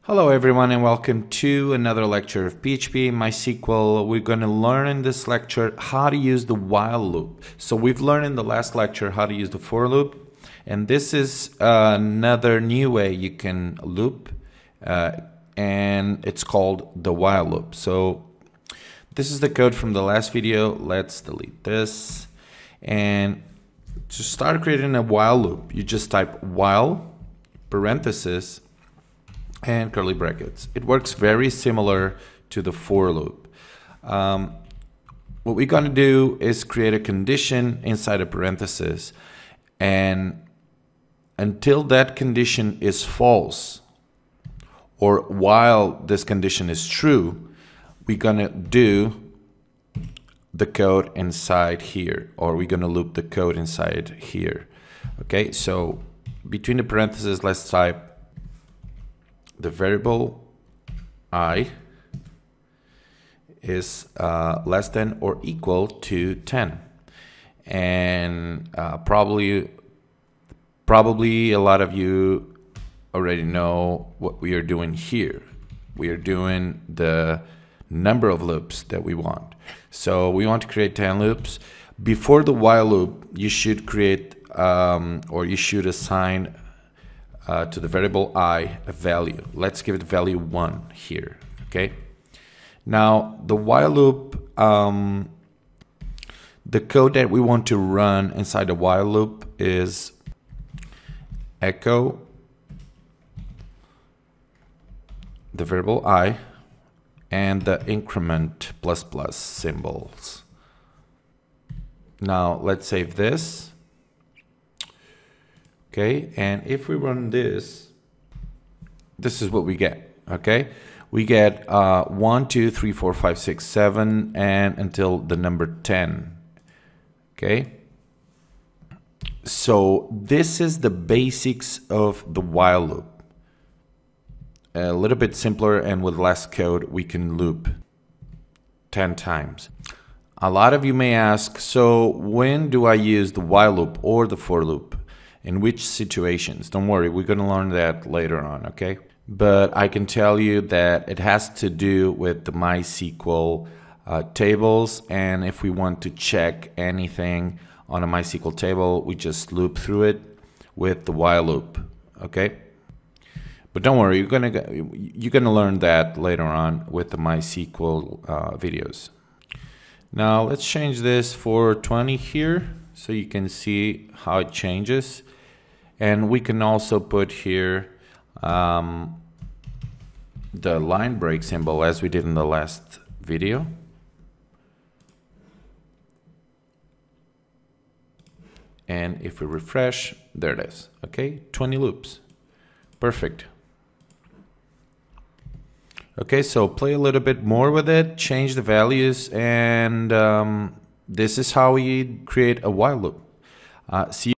Hello everyone and welcome to another lecture of PHP, MySQL. We're going to learn in this lecture how to use the while loop. So we've learned in the last lecture how to use the for loop, and this is another new way you can loop, and it's called the while loop. So this is the code from the last video. Let's delete this, and to start creating a while loop, you just type while parenthesis and curly brackets. It works very similar to the for loop. What we're going to do is create a condition inside a parenthesis, and until that condition is false, or while this condition is true, we're going to do the code inside here, or we're going to loop the code inside here. Okay, so between the parentheses, let's type the variable I is less than or equal to 10, and probably a lot of you already know what we are doing here. We are doing the number of loops that we want. So we want to create 10 loops. Before the while loop, you should create or you should assign to the variable I a value. Let's give it value 1 here. Okay. Now the while loop, the code that we want to run inside the while loop is echo the variable I and the increment plus plus symbols. Now let's save this. Okay, and if we run this, this is what we get. Okay, we get 1, 2, 3, 4, 5, 6, 7, and until the number 10. Okay, so this is the basics of the while loop. A little bit simpler, and with less code, we can loop 10 times. A lot of you may ask, so when do I use the while loop or the for loop? In which situations? Don't worry, we're going to learn that later on, okay? But I can tell you that it has to do with the MySQL tables, and if we want to check anything on a MySQL table, we just loop through it with the while loop, okay? But don't worry, you're gonna learn that later on with the MySQL videos. Now let's change this for 20 here, so you can see how it changes. And we can also put here the line break symbol as we did in the last video. And if we refresh, there it is. Okay, 20 loops. Perfect. Okay, so play a little bit more with it, change the values, and this is how we create a while loop. See you